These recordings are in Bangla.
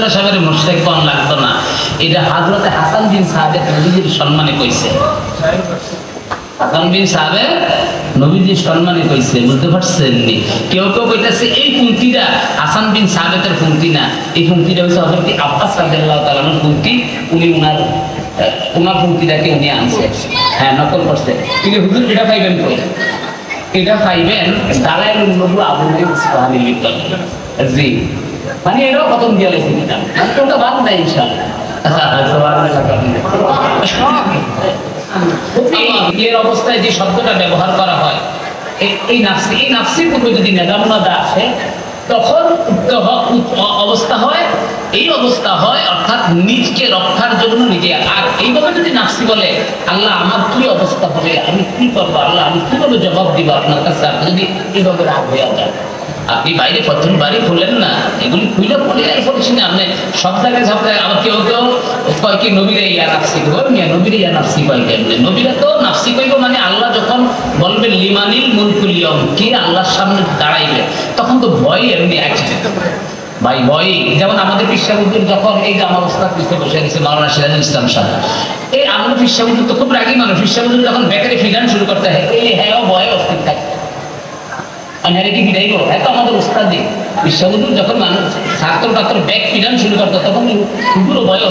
আব্দুল্লাহ সাহেবের মুশরিক কোন লাগতো না, এটা হযরত হাসান বিন সাবেত নবীজির সম্মানে কইছে। হাসান বিন সাবেত নবীজির সম্মানে কইছে, বুঝতে পারছেন নি? কেউ কেউ কইতাছে এই পুঁতিটা হাসান বিন সাবেতের পুঁতি না, এই পুঁতিটা হচ্ছে হযরত আব্বাস রাদিয়াল্লাহু তাআলার পুঁতি, উনি ওনার পুঁতিটাকে উনি আনছে, হ্যাঁ নকল করছে। কিন্তু হুজুর এটা পাইবেন কই? এটা পাইবেন দালাইলুন নবুওয়া আবু ইসফাহানি লিখলেন। জি, মানে এটাও খতম দিয়ে লেখে কিতাব, মানে কোনটা বাদ নাই ইনশাআল্লাহ। এর অবস্থায় যে শব্দটা ব্যবহার করা হয়, এই নাফসি পূর্বে যদি নেদামনাদা আসে তখন অবস্থা হয়, এই অবস্থা হয় অর্থাৎ নিজকে রক্ষার জন্য নিজে। আর এইভাবে যদি নাফসি বলে আল্লাহ আমার কি অবস্থা হবে, আমি কি করবো, আল্লাহ আমি কিভাবে জবাব দিব আপনার কাছে, আপনি যদি এইভাবে রাগ হয়ে যায়, আপনি বাইরে প্রথম বাড়ি খুলেন না, এগুলি খুলে পড়ে পড়েছি না আপনি সব জায়গায় আবার কেউ কেউ কয় কি নবীরা ইয়া নাফসি মিয়া, নবীরা ইয়া নাফসি কয় কেমনে? নবীরা তো নাফসি কইব মানে আল্লাহ যখন বলবে লিমানিল মুলকুল ইয়াউম, কে আল্লাহর সামনে দাঁড়াইবে, তখন তো ভয় এমনি অ্যাক্সিডেন্ট ভাই, ভয়। যেমন আমাদের পিসাবুদ্দিন যখন এই যে আমার ওস্তাদ পিছিয়ে বসে গেছে মাওলানা সিরাজুল ইসলাম সাহেব, এই আমরা পিসাবুদ্দিন তো খুব রাগী মানুষ, পিসাবুদ্দিন যখন ব্যাটারি ফিগান শুরু করতে হয় এই হ্যাঁ ভয়ে অস্থির থাকে, আমাদের উস্তাদি বিশ্ববন্ধু যখন মানুষ ছাত্র ব্যাগ পিরান শুরু করতো তখন পুরো ভয়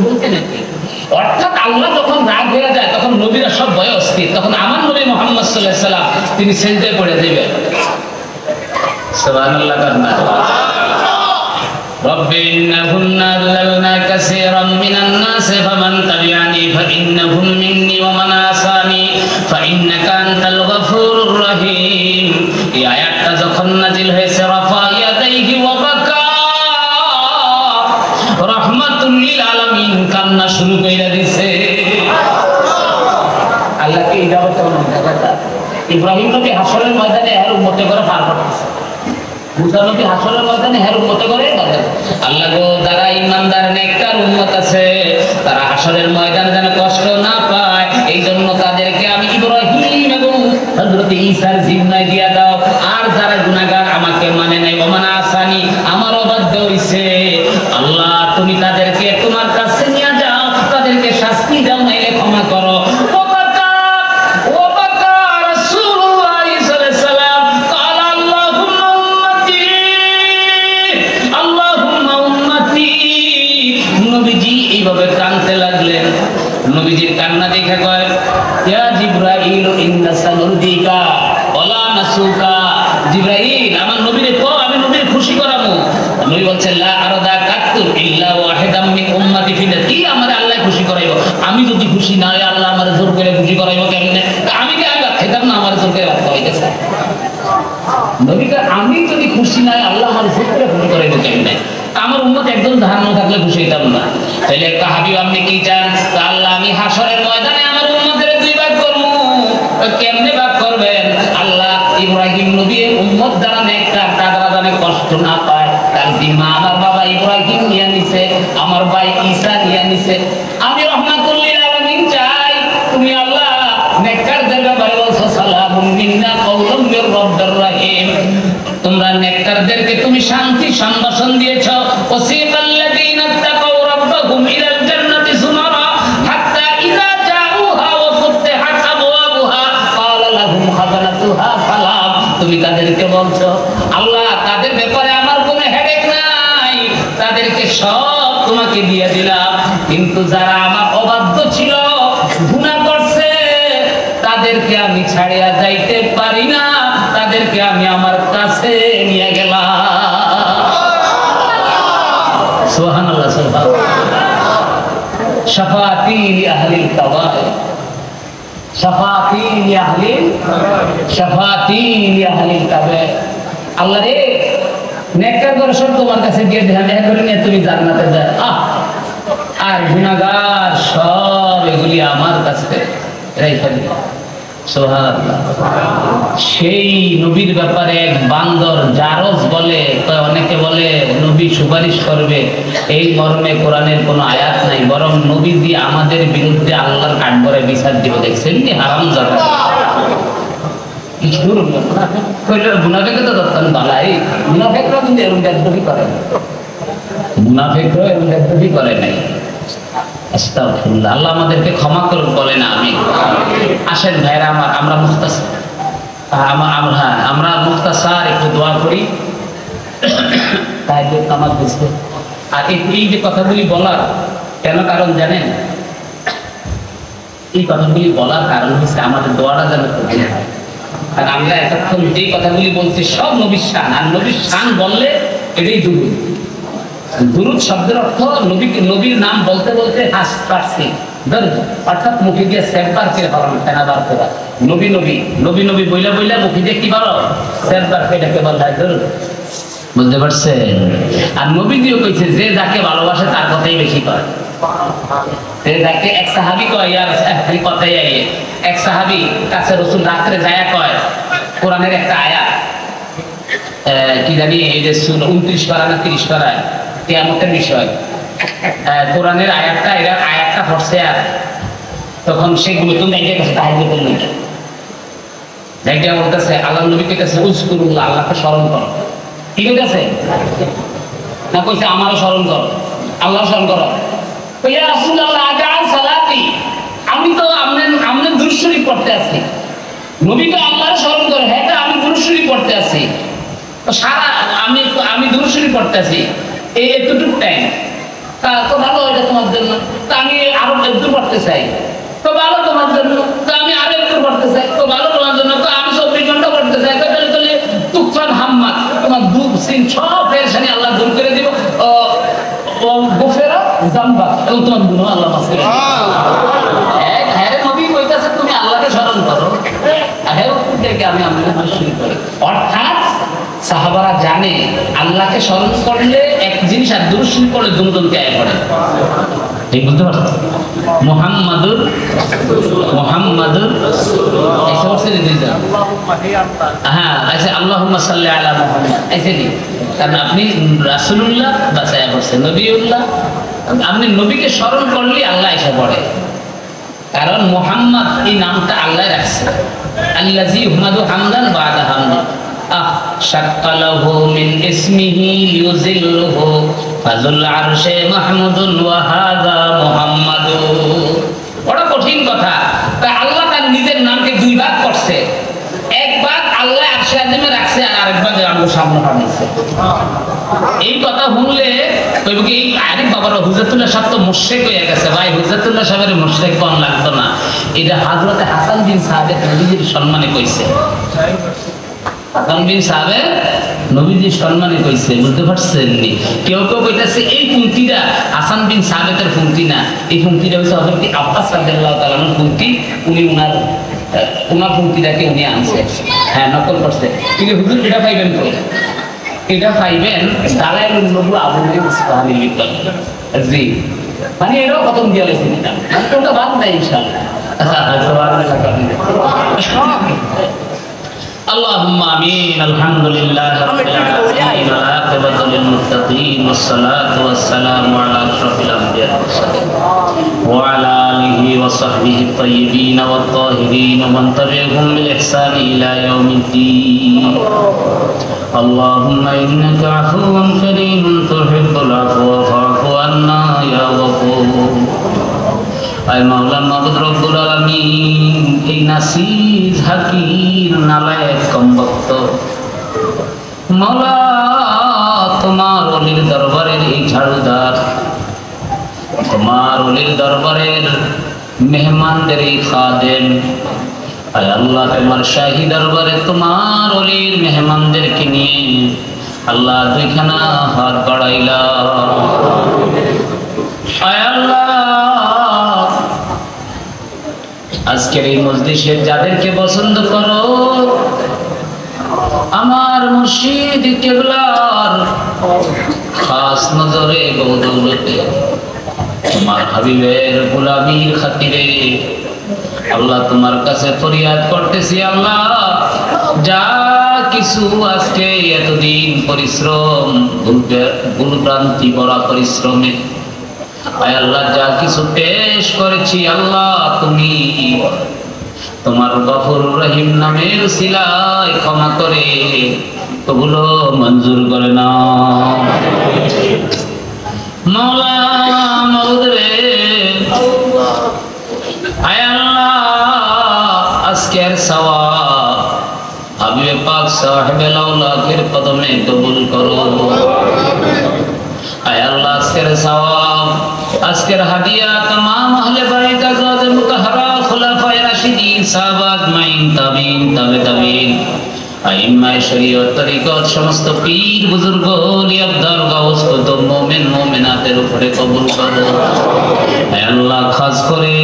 বলতে নাকি। অর্থাৎ আল্লাহ যখন রাগ হয়ে যায় তখন নবীরা সব ভয় অস্থির, তখন আমার নবী মুহাম্মদ সাল্লাল্লাহু আলাইহি সাল্লাম তিনি সেজদায় পড়ে দিবেন। সুবহানাল্লাহ কারনা রব্বি ইন্নাহুন্না আল্লালনা কাসীরাম মিনান নাস ফামান তাবিআনি ফাইন্নাহুম মিন্নি ওয়া মান আসানি ফাইন্নাকা আনতাল গফুরুর রহিম। এই আয়াতটা যখন নাজিল হয়েছে রাফা ইয়াদাইহি ওয়া বাকা রাহমাতুল লিল আলামিন, কান্না শুরু কইরা দিছে। আল্লাহকে এই দাওয়াত কথা ইব্রাহিম নবী হাসরের ময়দানে এর উম্মতে করে পার করতেছে, মুসা নবী হাসরের ময়দানে এর উম্মতে করে আল্লাহ গো যারা ইমানদার নেককার উম্মত আছে তারা হাসরের ময়দানে যেন কষ্ট না পায়, এই জন্য তাদেরকে আমি ইব্রাহিম এবং হযরত ঈসার জিম্মায় দিয়া দাও। আর যারা গুনাহগার আমাকে মানে নাই ওমান আসানি আমার অবাধ্য হইছে, আল্লাহ তুমি তাদেরকে তোমার কাছে নিয়ে যাও, তাদেরকে শাস্তি দাও, নাইলে ক্ষমা করো। এইভাবে কাঁদতে লাগলেন। নবীজির কান্না দেখে কয় ইয়া জিবরাইল ইন্না সানুরদিকা ওয়ালা নাসুকা, জিবরাইল আমার নবীরে কও আমি নবীর খুশি করাবো। নবী বলছেন লা আরদা কাতু ইল্লা ওয়াহিদাম মিন উম্মতি ফিনাতি, আমার আল্লাহ খুশি করাইবো, আমি যদি খুশি না হয় আল্লাহ আমারে জোর করে খুশি করাইবো কেমনে? আমি কি আল্লাহ খেতাম না আমার জোর করে রাখতে হইতেছে? নবীকে আমি যদি খুশি না হয় আল্লাহ আমার জোর করে খুশি করাইবো কেমনে? আমার উম্মত একদম জাহান্নামে থাকলে খুশি হইতাম না। তাহলে একটা হাবিব আপনি কি চান? আল্লাহ আমি হাসরের ময়দানে আমার উম্মতের দুই ভাগ করব। কেমনে ভাগ করবেন? আল্লাহ ইব্রাহিম নবীর উম্মত যারা নেককার তারা যেন কষ্ট না পায়, তার জিম্মা আমার বাবা ইব্রাহিম নিয়ে নিছে, আমার ভাই ঈসা নিয়ে নিছে। আমি রাহমাতুল লিল আলামিন চাই তুমি আল্লাহ নেককারদের ব্যাপারে বলছো সালামুন মিন্না কাওলুম মির রাব্বির রহিম, তোমরা নেককারদেরকে তুমি শান্তি সম্ভাষণ দিয়েছো। ওয়াসিকাল্লাযীনা তাকাউ রাব্বাহুম ইলাল জান্নাতি যুমারা হাত্তা ইযা জাউহা ওয়া ফুতিহাত আবওয়াবুহা ক্বালা লাহুম খাযানাতুহা সালাম, তুমি তাদেরকে বলছো আল্লাহ তাদের ব্যাপারে আমার কোনো হেডেক নাই, তাদেরকে সব তোমাকে দিয়ে দিলাম, কিন্তু যারা আমার অবাধ্য ছিল গুনাহ করছে তাদেরকে আমি ছাড়িয়া যাইতে পারি না, তাদেরকে আমি আমার কাছে নিয়ে গেলাম। সুবহানাল্লাহ সুবহানাল্লাহ। শাফাআতি লি আহলিল কাবায়ের, শাফাআতি লি আহলিল শাফাআতি লি আহলিল কাবায়ের। আল্লাহ রে নেককার করে সব তোমার কাছে দিয়ে দেন, দেখা করে নিয়ে তুমি জান্নাতে যাও, আর গুনাহগার সব এগুলি আমার কাছে রেখে দিও। সুবহানাল্লাহ। সেই নবীর ব্যাপারে এক বান্দর জারজ বলে, অনেকে বলে নবী সুপারিশ করবে, এই মর্মে কোরআনের কোনো আয়াত নাই, বরং নবী দিয়ে আমাদের বিরুদ্ধে আল্লাহর কাঠগড়ায় বিচার দিব। দেখছেন কি হারামজাদা, মুনাফিক তো দত্তন বালাই, মুনাফিকরা কিন্তু এরকম বেদবি করে, মুনাফিকরা এরকম দেখতে করে নাই। আস্তাগফিরুল্লাহ, আল্লাহ আমাদেরকে ক্ষমা করুন, বলে না আমি। আসেন ভাইরা আমার, আমরা মুখতাসার একটু দোয়া করি। তাহলে আমার বুঝতে আর এই যে কথাগুলি বলার কেন কারণ জানেন? এই কথাগুলি বলার কারণ হচ্ছে আমাদের দোয়াটা যেন কবুল হয়। আর আমরা এতক্ষণ যে কথাগুলি বলছি সব নবীর শান, আর নবীর শান বললে এটাই দুরূদ। দুরূদ শব্দের অর্থ নবীর নাম বলতে বলতে হাস পারছি, অর্থাৎ মুখে দিয়ে সেবার কে হরণ ফেনাবার করা। নবী নবী নবী নবী বইলা বইলা মুখে দিয়ে কি বলো সেবার এটাকে বলা হয় দুরূদ। বুঝতে পারছেন? আর নবী দিও কইছে যে যাকে ভালোবাসে তার কথাই বেশি কয়। সে যাকে এক সাহাবী কয় ইয়ার খালি কথাই আইয়ে, এক সাহাবী কাছে রাসূল রাত্রে যায়া কয় কোরআনের একটা আয়াত, কি জানি এই যে 29 পারা না 30 পারা কিয়ামতের বিষয়, কোরআনের আয়াতটা আয়াতটা পড়ছে। আর তখন সেগুলো তো দেখে গেছে তাহাজ্জুদ করলেন, দেখে বলতেছে আল্লাহ নবী কইতেছে উযকুরুল্লাহ, আল্লাহকে স্মরণ করো। কি কইতেছে না কইছে আমারও স্মরণ করো, আল্লাহ স্মরণ করো। ইয়া রাসূলুল্লাহ আজান সালাতি, আমি তো আমনে দুরূদ শরীফ পড়তে আছি, নবী তো আল্লাহর স্মরণ করে। হ্যাঁ আমি দুরূদ শরীফ পড়তে আছি, তো সারা আমি দুরূদ শরীফ পড়তে আছি এই এতটুকু টাইম, তা তো ভালো এটা তোমার জন্য, তা আমি আরো একটু পড়তে চাই, তো ভালো তোমার জন্য, তো আমি আরো একটু পড়তে চাই, তো ভালো তোমার জন্য, তো আমি 24 ঘন্টা পড়তে চাই, তাহলে তুফান হাম্মা তোমার দুঃখ সিন সব পেরেশানি আল্লাহ দূর করে দিব। ও গোফেরা জাম্বা, এবং তোমার গুনাহ আল্লাহ মাফ করে দিবে। হ্যাঁ নবী কইতাছে তুমি আল্লাহকে স্মরণ করো, হ্যাঁ থেকে আমি আপনাদের শুরু করি। অর্থাৎ সাহাবারা জানে আল্লাহকে স্মরণ করলে এক জিনিস, আর দুরূদ শরীফ পড়লে দুজনকে আয় পড়ে। ঠিক বুঝতে পারছো? মুহাম্মাদুর ऐसे वर्ष दे दीजिए। हाँ ऐसे अल्लाहुम्मा सल्ली अला मुहम्मद ऐसे नहीं, কারণ আপনি রাসূলুল্লাহ বাছায়া করছেন, নবীউল্লাহ, আপনি নবীকে স্মরণ করলেই আল্লাহ এসে পড়ে। কারণ মুহাম্মদ এই নামটা আল্লাহ রাখছে, আল্লাযী হুমাদু হামদান বাদা হামদি, শাক্কালাহু মিন ইসমিহি লিউযিল্লুহু ফাযুল আরশে মাহমুদুন ওয়া হাযা মুহাম্মাদু। বড় কঠিন কথা। তা আল্লাহ তার নিজের নামকে দুই ভাগ করছে, এক ভাগ আল্লাহ আরশে আজিমে রাখছে, আর আরেক ভাগ আমার সামনে পাঠাইছে। এই কথা শুনলে কইব কি আরে বাবারা হুজরতুল্লাহ সাহেব তো মুশরিক হয়ে গেছে। ভাই হুজরতুল্লাহ সাহেবের মুশরিক কোন লাগতো না, এটা হযরত হাসান বিন সাবেত নবীজির সম্মানে কইছে। হাসান বিন সাবেত নবীজির সম্মানে কইছে, বুঝতে পারছেন? কেউ কেউ কইতাছে এই পুঁতিটা হাসান বিন সাবেতের পুঁতি না, এই পুঁতিটা হচ্ছে হযরত আব্বাস রাদিয়াল্লাহু তাআলা আনহুর পুঁতি। উনি ওনার পুঁতিটাকে উনি আনছে, হ্যাঁ নকল করছে। কিন্তু হুজুর এটা পাইবেন কই? এটা পাইবেন দালাইলুন নবুওয়া আবু ইসফাহানির ভিতর। জি মানে এটাও খতম দিয়ে লেছেন, এটা মানে কোনটা বাদ নাই ইনশাআল্লাহ। اللهم آمين. الحمد لله رب العالمين والعاقبة للمتقين والصلاة والسلام على أشرف الأنبياء والمرسلين وعلى آله وصحبه الطيبين والطاهرين ومن تبعهم بالإحسان إلى يوم الدين. اللهم إنك عفو كريم تحب العفو فاعف عنا يا غفور. আয় মাওলা মাবুদ রব্বুল আলামিন, এই নাসিজ হাকির নালায়েক কমবক্ত মাওলা, তোমার ওলির দরবারের এই ঝাড়ুদার, তোমার ওলির দরবারের মেহমানদের এই খাদেম, আয় আল্লাহ তোমার শাহী দরবারে তোমার ওলির মেহমানদেরকে নিয়ে আল্লাহ দুইখানা হাত বাড়াইলা। আয় আল্লাহ আজকের এই মজলিসে যাদেরকে পছন্দ করো, আমার মুর্শিদ কেবলার খাস নজরে বদৌলতে তোমার হাবিবের গোলামীর খাতিরে আল্লাহ তোমার কাছে ফরিয়াদ করতেছি। আল্লাহ যা কিছু আজকে এতদিন পরিশ্রম, ভুলভ্রান্তি ভরা পরিশ্রমে আয় আল্লাহ যা কিছু পেশ করেছি, আল্লাহ তুমি তোমার গফুর রহিম নামের সিলায় ক্ষমা করে ওগুলো মঞ্জুর করে নাও। মওলা মাবুদ রে, আয় আল্লাহ আজকের সওয়াব হাবিবে পাক সাহেবে লাউলাকের কদমে কবুল করো। আয় আল্লাহ আজকের সওয়াব, আজকের হাদিয়া तमाम আহলে বাইত আজওয়াজে মুতাহহারা খুলাফায়ে রাশিদিন সাহাবা আজমাইন তাবিঈন তাবে তাবিঈন আইম্মায়ে শরীয়ত তরিকত সমস্ত পীর বুজুর্গ ওলি আব্দাল গাউস কুতুব মুমিন মুমিনাতের উপরে কবুল করো। হে আল্লাহ খাস করে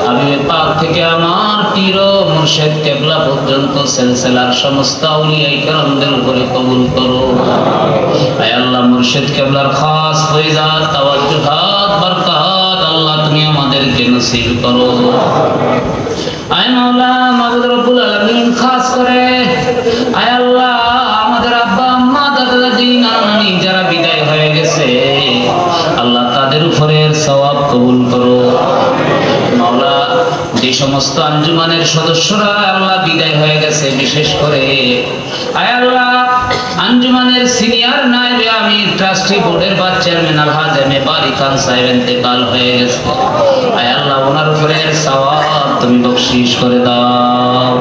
হাবিবে পাক থেকে আমার পীর ও মুর্শিদ কিবলা পর্যন্ত সিলসিলার সমস্ত আউলিয়া ইকরামদের উপরে কবুল করো। হে আল্লাহ মুর্শিদ কিবলার খাস ফয়জাত তাওয়াজ্জুহাত বরকত আল্লাহ তুমি আমাদেরকে নসিব করো। আয় মাওলা মাবুদ রব্বুল আলামিন খাস করে আয় আল্লাহ আমাদের আব্বা আম্মা দাদা দাদি নানা নানি যারা বিদায় হয়ে গেছে আল্লাহ তাদের উপরে সওয়াব কবুল করো। মাওলা যে সমস্ত আঞ্জুমানের সদস্যরা আল্লাহ বিদায় হয়ে গেছে বিশেষ করে আয় আল্লাহ আঞ্জুমানের সিনিয়র নায়েবে আমির ট্রাস্টি বোর্ডের বা চেয়ারম্যান আলহাজ এম এ বারী খান সাহেব ইন্তেকাল হয়ে গেছে। আয় আল্লাহ ওনার উপরে সওয়াব তুমি বখশিশ করে দাও।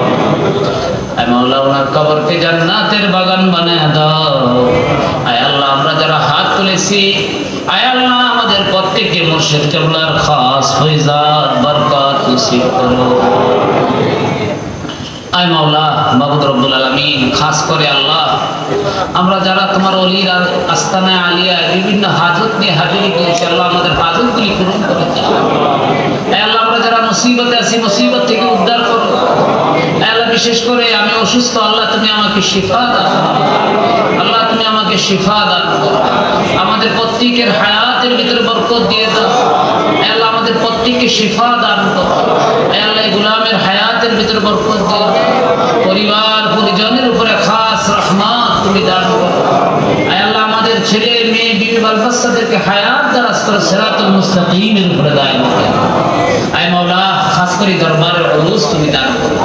আয় মাওলা ওনার কবরকে জান্নাতের বাগান বানায় দাও। আয় আল্লাহ আমরা যারা হাত তুলেছি আয় আল্লাহ আমাদের প্রত্যেককে মুর্শিদ কিবলার খাস ফয়জাত বরকত নসিব করো। আয় মাওলা মাবুদ রব্বুল আলামিন খাস করে আল্লাহ আমরা যারা তোমার ওলির আস্তানায়ে আলিয়া বিভিন্ন হাজত নিয়ে হাজিরি দিয়েছি আল্লাহ আমাদের হাজতগুলি পূরণ করে দাও। আয় আল্লাহ আমরা যারা মুসিবতে আছি মুসিবত থেকে উদ্ধার করো। আয় আল্লাহ বিশেষ করে আমি অসুস্থ আল্লাহ তুমি আমাকে শিফা দাও। আল্লাহ তুমি আমাকে শিফা দাও। আমাদের প্রত্যেকের হায়াতের ভিতরে বরকত দিয়ে দাও। আয় আল্লাহ আমাদের প্রত্যেককে শিফা দান করো। আয় আল্লাহ গোলামের হায়াতের ভিতরে বরকত দিয়ে দাও। পরিবার পরিজনের উপরে খাস রহমত তুমি দান করো। আয় আল্লাহ আমাদের ছেলে মেয়ে বিবি বাল বাচ্চাদেরকে হায়াত দারাজ করে সিরাতুল মুস্তাকিমের উপরে দায়েম করো। আয় মাওলা খাস করে দরবারের উরুস তুমি দান করো।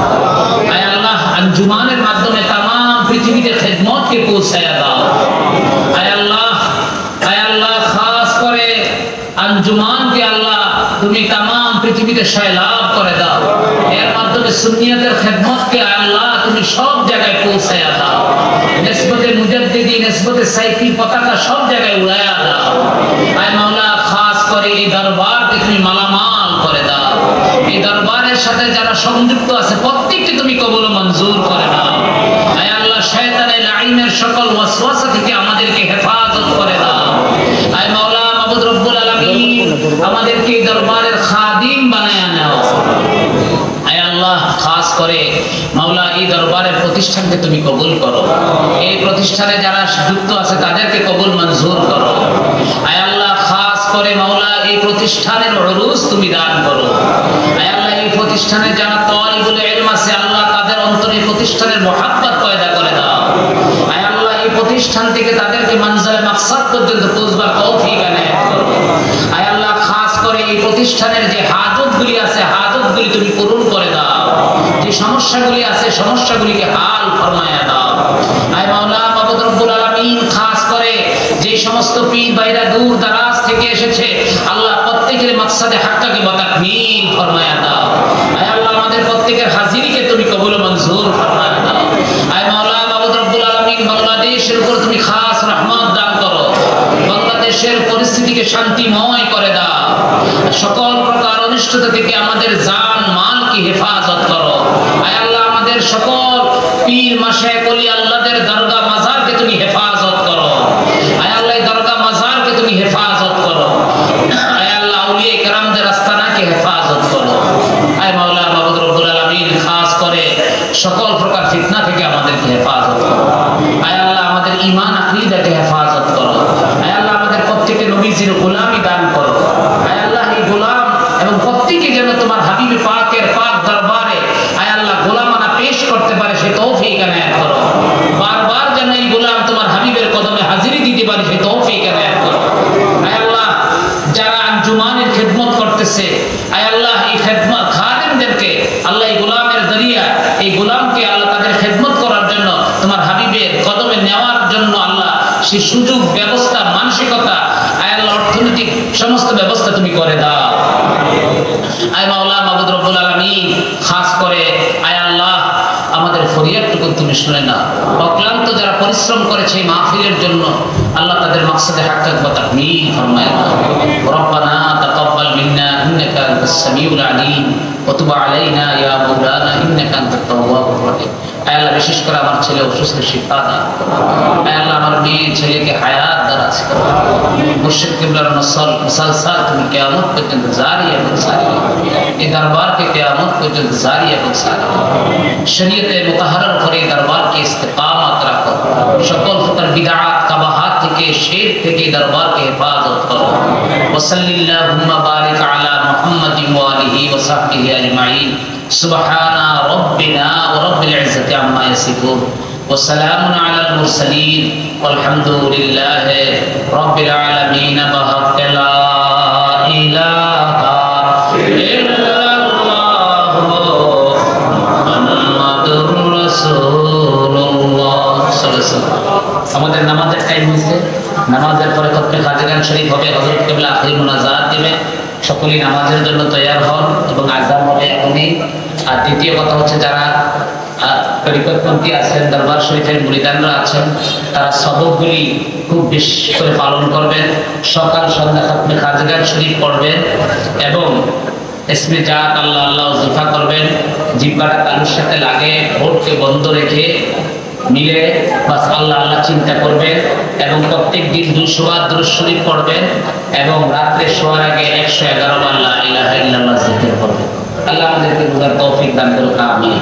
আয় আল্লাহ আঞ্জুমানের মাধ্যমে तमाम পৃথিবীতে খিদমতকে পৌঁছায়া দাও। আয় আল্লাহ খাস করে আঞ্জুমানকে আল্লাহ তুমি तमाम পৃথিবীতে সয়লাব করে দাও। এর মাধ্যমে সুন্নিয়তের খিদমতকে আল্লাহ তুমি সব জায়গায় পৌঁছায়া দাও। নিসবতে মুজাদ্দিদি নিসবতে সাইফি পতাকা সব জায়গায় উড়ায়া দাও। আয় মাওলা খাস করে এই দরবারকে তুমি মালামাল করে দাও। এই দরবারের সাথে যারা সংযুক্ত আছে প্রত্যেককে তুমি কবুল ও মঞ্জুর করে নাও। আয় আল্লাহ শয়তানের লাইনের সকল ওয়াসওয়াসা থেকে আমাদেরকে হেফাজত করে দাও। আয় মাওলা মাবুদ রব্বুল আলামিন আমাদেরকে এই দরবারের খাদিম বানায়া নাও। আয় আল্লাহ খাস করে মাওলা এই দরবারের প্রতিষ্ঠানকে তুমি কবুল করো। এই প্রতিষ্ঠানে যারা যুক্ত আছে তাদেরকে কবুল মঞ্জুর করো। আয় আল্লাহ খাস করে মাওলা এই প্রতিষ্ঠানের উরুস তুমি দান করো। আয় আল্লাহ এই প্রতিষ্ঠানে যারা তালিবুল ইলম আছে আল্লাহ তাদের অন্তরে প্রতিষ্ঠানের মুহাব্বত পয়দা করে দাও। আয় আল্লাহ এই প্রতিষ্ঠান থেকে তাদেরকে মঞ্জিলে মাকসাদ পর্যন্ত পৌঁছবার তৌফিক এনায়েত করো। আয় আল্লাহ খাস করে এই প্রতিষ্ঠানের যে হাজতগুলি আছে হাজতগুলি তুমি পূরণ করে দাও। যে সমস্যাগুলি আছে সমস্যাগুলিকে হাল ফরমায়া দাও। আয় মাওলা মাবুদ রব্বুল আলামিন খাস করে যে সমস্ত পীর ভাইরা দূর দারাজ থেকে এসেছে আল্লাহ প্রত্যেকের মাকসাদে হাক্কাকে তাকমিল ফরমায়া দাও। আয় আল্লাহ আমাদের প্রত্যেকের হাজিরিকে তুমি কবুল ও মঞ্জুর ফরমায়া দাও। আয় মাওলা মাবুদ রব্বুল আলামিন বাংলাদেশের উপর তুমি খাস রহমত দান করো। বাংলাদেশের পরিস্থিতিকে শান্তিময় করে দাও। সকল প্রকার অনিষ্টতা থেকে আমাদের জান মালকে হেফাজত করো। আয় আল্লাহ আমাদের সকল পীর মাশায়েখ ওলি আল্লাহদের দরগা মাজারকে তুমি হেফাজত করো। আয় আল্লাহ দরগা মাজারকে তুমি হেফাজত করো। আয় আল্লাহ আউলিয়া কেরামদের আস্তানাকে হেফাজত করো। আয় মাওলা মাবুদ রব্বুল আলামিন খাস করে সকল প্রকার ফিতনা থেকে আমাদেরকে হেফাজত করো। আয় আল্লাহ আমাদের ঈমান আকীদাকে হেফাজত করো। আয় আল্লাহ আমাদের প্রত্যেককে নবীজির গোলামি দান করো। আয় আল্লাহ এই গোলাম এবং প্রত্যেকে যেন তোমার হাবিবে পাকের পাক দরবারে আয় আল্লাহ গোলামানা পেশ করতে পারে সে তৌফিক এনায়েত করো। বারবার যেন এই গোলাম তোমার হাবিবের কদমে হাজিরি দিতে পারে সে তৌফিক এনায়েত করো। আয় আল্লাহ যারা আঞ্জুমানের খিদমত করতেছে আয় আল্লাহ এই খিদমত খাদেমদেরকে আল্লাহ এই গোলামের জরিয়া এই গোলামকে আল্লাহ তাদের খিদমত করার জন্য তোমার হাবিবের কদমে নেওয়ার জন্য আল্লাহ সেই সুযোগ ব্যবস্থা মানসিকতা আয় আল্লাহ অর্থনৈতিক তুমি শুনে না। অক্লান্ত যারা পরিশ্রম করেছে এই মাহফিলের জন্য আল্লাহ তাদের মাকসাদে হাক্কাত ওয়া তাকমীল ফরমায়। রব্বানা তাকাব্বাল মিন্না ইন্নাকা আনতাস সামিউল আলিম ওয়া তুব আলাইনা ইয়া মাওলানা ইন্নাকা আনতাত তাওয়াবুর রহিম। আয় আল্লাহ, বিশেষ করে আমার ছেলে অসুস্থ, শিফা দান করো। আয় আল্লাহ, আমার মেয়ে ছেলেকে হায়াত দারাজ করো। মুর্শিদ কিবলার মুসালসাল তুমি কিয়ামত পর্যন্ত জারি এবং সারি, এই দরবারকে কিয়ামত পর্যন্ত জারি এবং সারি, শরীয়তে মুতাহহারার উপরে দরবারকে ইস্তিকামাত রাখো। সকল প্রকার বিদআত কাবাহাত থেকে, শিরক থেকে দরবারকে হেফাজত করো। ওয়া সাল্লাল্লাহু বারিক আলা মুহাম্মাদিন ওয়া আলিহি ওয়া সাহবিহি আজমাইন। সুবহানা রাব্বিনা ওয়া রাব্বিল ইজ্জাতি আম্মা ইয়াসিফুন ওয়া সালামুন আলাল মুরসালিন ওয়ালহামদুলিল্লাহি রাব্বিল আলামিন। বাহাক্কা লা ইলাহা ইল্লাল্লাহু মুহাম্মাদুর রাসূলুল্লাহ সাল্লাল্লাহু আলাইহি ওয়াসাল্লাম। আমাদের নামাজের টাইম হয়েছে। নামাজের পরে খতমে খাজগান শরীফ হবে, হযরত কিবলা আখির মুনাজাত দিবে। সকলেই নামাজের জন্য তৈয়ার হন এবং আযান হবে এখনই। আর দ্বিতীয় কথা হচ্ছে, যারা তরিকতপন্থী আছেন, দরবার শরীফের মুরিদানরা আছেন, তারা সবকগুলি খুব বেশি করে পালন করবেন। সকাল সন্ধ্যা খতমে খাজগান শরীফ পড়বেন এবং ইসমে জাত আল্লাহ আল্লাহ জিফা করবেন। জিহ্বাটা কালুর সাথে লাগে, ঠোঁটকে বন্ধ রেখে মিলে বাস আল্লাহ আল্লাহ চিন্তা করবেন এবং প্রত্যেক দিন 200 বার দুরূদ শরীফ পড়বেন এবং রাত্রে শোয়ার আগে 111 বার লা ইলাহা ইল্লাল্লাহ জিকির করবেন। আল্লাহ আমাদেরকে বুঝার তৌফিক দান করুন। আমিন।